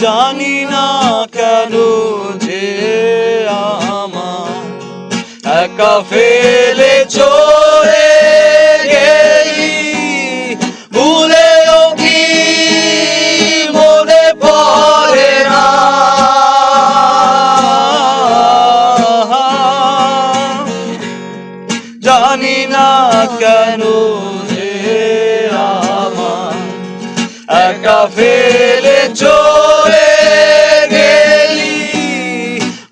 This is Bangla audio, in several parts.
জানি না কেন যে আমার একা ফেলে চলে গেলি, ভুলেও কি মনে পড়ে না? জানি না কেন যে আমার একা ফেলে চলে গেলি,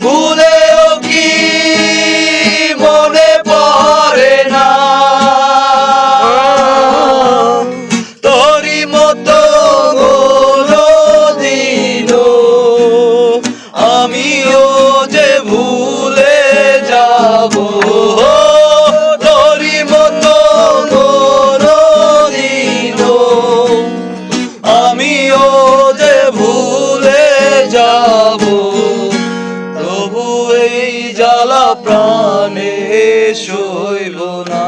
ভুলেও কি মনে পড়ে না? তোরই মতো কোনদিন আমিও যে ভুলে যাব, তোরই মতো কোনদিন আমিও যে ভুলে যাব। তবু এই জ্বালা প্রাণে সইব না।